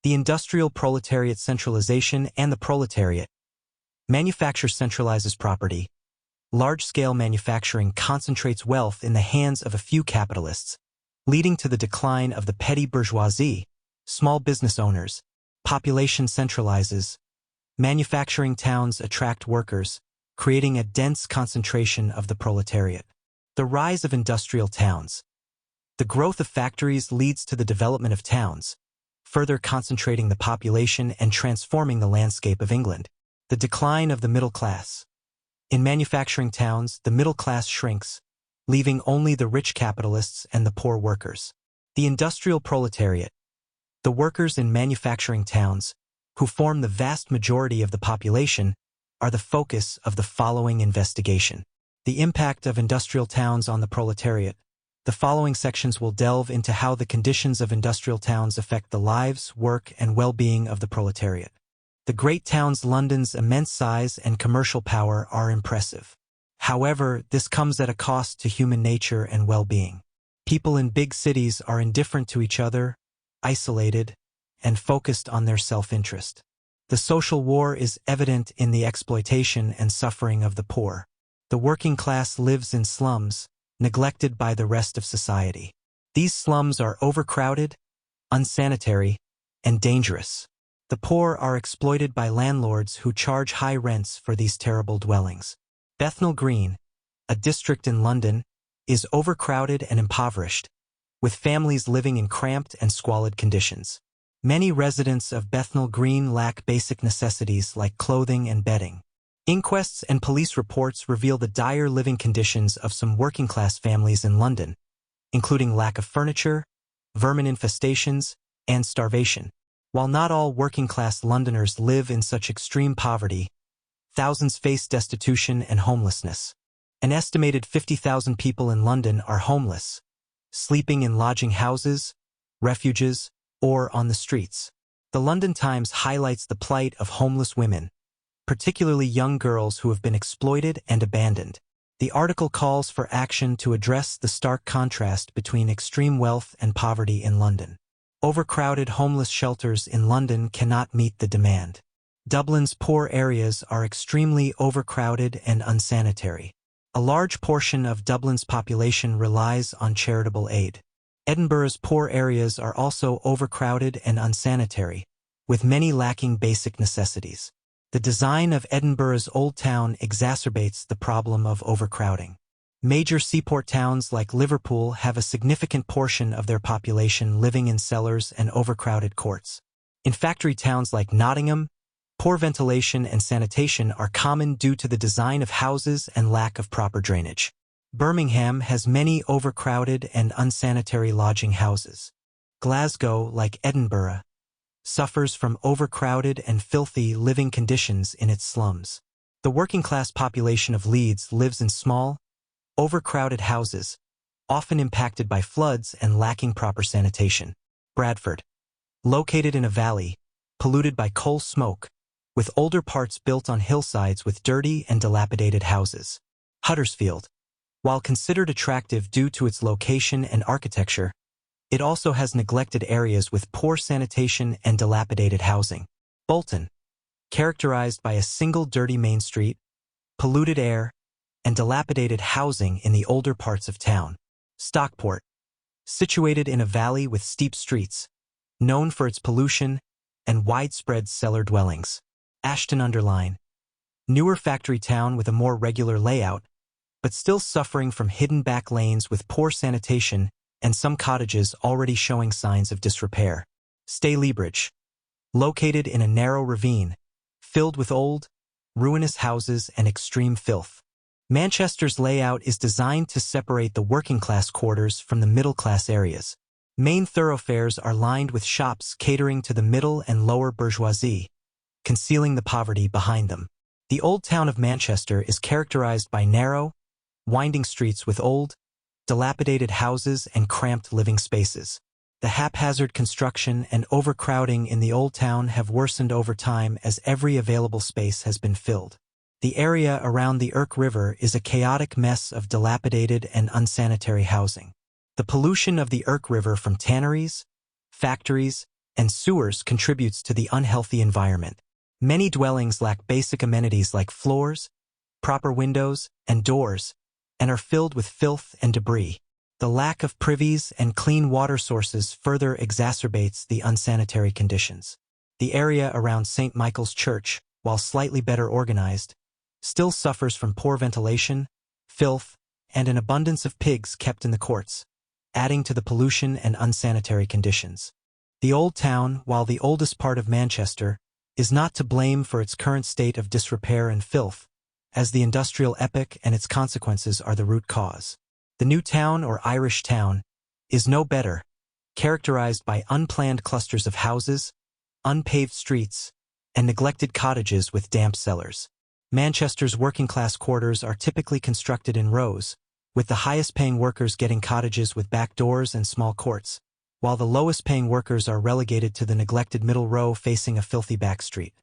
The industrial proletariat centralization and the proletariat. Manufacture centralizes property. Large-scale manufacturing concentrates wealth in the hands of a few capitalists, leading to the decline of the petty bourgeoisie, small business owners. Population centralizes. Manufacturing towns attract workers, creating a dense concentration of the proletariat. The rise of industrial towns. The growth of factories leads to the development of towns, further concentrating the population and transforming the landscape of England. The decline of the middle class. In manufacturing towns, the middle class shrinks, leaving only the rich capitalists and the poor workers. The industrial proletariat. The workers in manufacturing towns, who form the vast majority of the population, are the focus of the following investigation. The impact of industrial towns on the proletariat. The following sections will delve into how the conditions of industrial towns affect the lives, work, and well-being of the proletariat. The great towns London's immense size and commercial power are impressive. However, this comes at a cost to human nature and well-being. People in big cities are indifferent to each other, isolated, and focused on their self-interest. The social war is evident in the exploitation and suffering of the poor. The working class lives in slums, neglected by the rest of society. These slums are overcrowded, unsanitary, and dangerous. The poor are exploited by landlords who charge high rents for these terrible dwellings. Bethnal Green, a district in London, is overcrowded and impoverished, with families living in cramped and squalid conditions. Many residents of Bethnal Green lack basic necessities like clothing and bedding. Inquests and police reports reveal the dire living conditions of some working-class families in London, including lack of furniture, vermin infestations, and starvation. While not all working-class Londoners live in such extreme poverty, thousands face destitution and homelessness. An estimated 50,000 people in London are homeless, sleeping in lodging houses, refuges, or on the streets. The London Times highlights the plight of homeless women, particularly young girls who have been exploited and abandoned. The article calls for action to address the stark contrast between extreme wealth and poverty in London. Overcrowded homeless shelters in London cannot meet the demand. Dublin's poor areas are extremely overcrowded and unsanitary. A large portion of Dublin's population relies on charitable aid. Edinburgh's poor areas are also overcrowded and unsanitary, with many lacking basic necessities. The design of Edinburgh's Old Town exacerbates the problem of overcrowding. Major seaport towns like Liverpool have a significant portion of their population living in cellars and overcrowded courts. In factory towns like Nottingham, poor ventilation and sanitation are common due to the design of houses and lack of proper drainage. Birmingham has many overcrowded and unsanitary lodging houses. Glasgow, like Edinburgh, suffers from overcrowded and filthy living conditions in its slums. The working-class population of Leeds lives in small, overcrowded houses, often impacted by floods and lacking proper sanitation. Bradford, located in a valley, polluted by coal smoke, with older parts built on hillsides with dirty and dilapidated houses. Huddersfield, while considered attractive due to its location and architecture, it also has neglected areas with poor sanitation and dilapidated housing. Bolton, characterized by a single dirty main street, polluted air, and dilapidated housing in the older parts of town. Stockport, situated in a valley with steep streets, known for its pollution and widespread cellar dwellings. Ashton-under-Lyne, newer factory town with a more regular layout, but still suffering from hidden back lanes with poor sanitation and some cottages already showing signs of disrepair. Staleybridge, located in a narrow ravine, filled with old, ruinous houses and extreme filth. Manchester's layout is designed to separate the working-class quarters from the middle-class areas. Main thoroughfares are lined with shops catering to the middle and lower bourgeoisie, concealing the poverty behind them. The Old Town of Manchester is characterized by narrow, winding streets with old, dilapidated houses and cramped living spaces. The haphazard construction and overcrowding in the Old Town have worsened over time as every available space has been filled. The area around the Irk River is a chaotic mess of dilapidated and unsanitary housing. The pollution of the Irk River from tanneries, factories, and sewers contributes to the unhealthy environment. Many dwellings lack basic amenities like floors, proper windows, and doors, and are filled with filth and debris. The lack of privies and clean water sources further exacerbates the unsanitary conditions. The area around St. Michael's Church, while slightly better organized, still suffers from poor ventilation, filth, and an abundance of pigs kept in the courts, adding to the pollution and unsanitary conditions. The Old Town, while the oldest part of Manchester, is not to blame for its current state of disrepair and filth, as the industrial epoch and its consequences are the root cause. The New Town, or Irish Town, is no better, characterized by unplanned clusters of houses, unpaved streets, and neglected cottages with damp cellars. Manchester's working-class quarters are typically constructed in rows, with the highest-paying workers getting cottages with back doors and small courts, while the lowest-paying workers are relegated to the neglected middle row facing a filthy back street.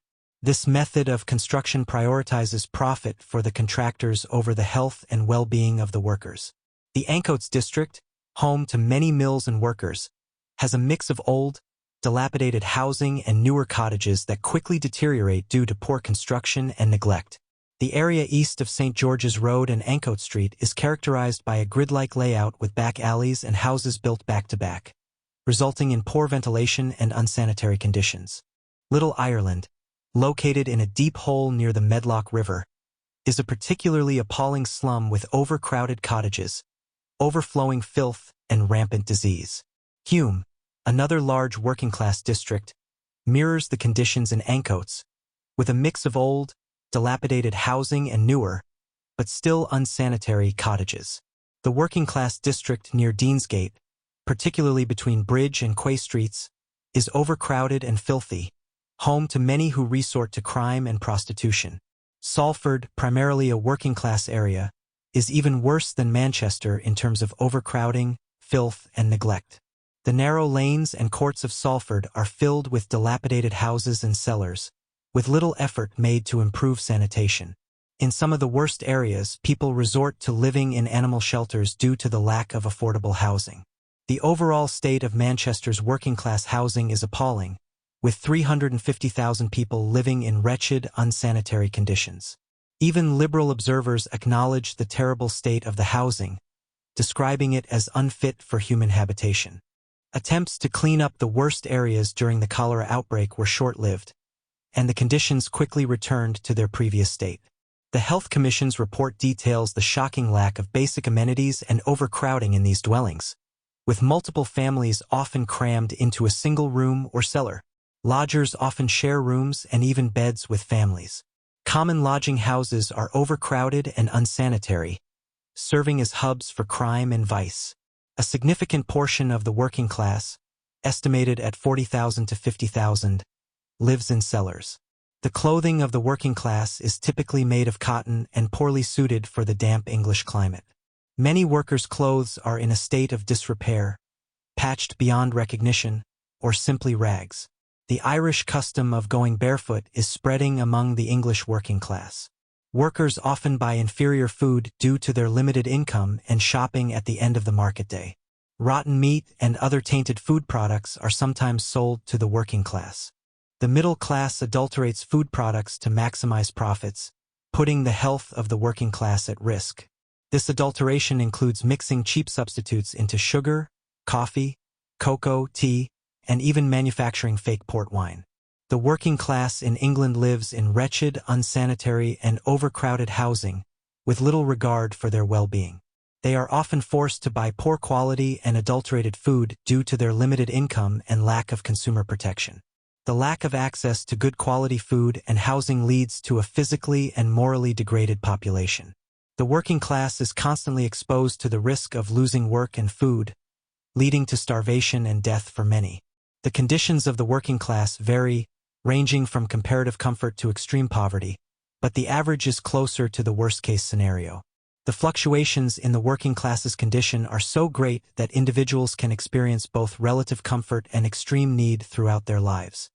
This method of construction prioritizes profit for the contractors over the health and well-being of the workers. The Ancoats district, home to many mills and workers, has a mix of old, dilapidated housing and newer cottages that quickly deteriorate due to poor construction and neglect. The area east of St. George's Road and Ancoat Street is characterized by a grid-like layout with back alleys and houses built back-to-back, resulting in poor ventilation and unsanitary conditions. Little Ireland, located in a deep hole near the Medlock River, is a particularly appalling slum with overcrowded cottages, overflowing filth, and rampant disease. Hume, another large working-class district, mirrors the conditions in Ancoats, with a mix of old, dilapidated housing and newer, but still unsanitary cottages. The working-class district near Deansgate, particularly between Bridge and Quay Streets, is overcrowded and filthy, home to many who resort to crime and prostitution. Salford, primarily a working-class area, is even worse than Manchester in terms of overcrowding, filth, and neglect. The narrow lanes and courts of Salford are filled with dilapidated houses and cellars, with little effort made to improve sanitation. In some of the worst areas, people resort to living in animal shelters due to the lack of affordable housing. The overall state of Manchester's working-class housing is appalling, with 350,000 people living in wretched, unsanitary conditions. Even liberal observers acknowledge the terrible state of the housing, describing it as unfit for human habitation. Attempts to clean up the worst areas during the cholera outbreak were short-lived, and the conditions quickly returned to their previous state. The Health Commission's report details the shocking lack of basic amenities and overcrowding in these dwellings, with multiple families often crammed into a single room or cellar. Lodgers often share rooms and even beds with families. Common lodging houses are overcrowded and unsanitary, serving as hubs for crime and vice. A significant portion of the working class, estimated at 40,000 to 50,000, lives in cellars. The clothing of the working class is typically made of cotton and poorly suited for the damp English climate. Many workers' clothes are in a state of disrepair, patched beyond recognition, or simply rags. The Irish custom of going barefoot is spreading among the English working class. Workers often buy inferior food due to their limited income and shopping at the end of the market day. Rotten meat and other tainted food products are sometimes sold to the working class. The middle class adulterates food products to maximize profits, putting the health of the working class at risk. This adulteration includes mixing cheap substitutes into sugar, coffee, cocoa, tea, and even manufacturing fake port wine. The working class in England lives in wretched, unsanitary, and overcrowded housing, with little regard for their well-being. They are often forced to buy poor quality and adulterated food due to their limited income and lack of consumer protection. The lack of access to good quality food and housing leads to a physically and morally degraded population. The working class is constantly exposed to the risk of losing work and food, leading to starvation and death for many. The conditions of the working class vary, ranging from comparative comfort to extreme poverty, but the average is closer to the worst-case scenario. The fluctuations in the working class's condition are so great that individuals can experience both relative comfort and extreme need throughout their lives.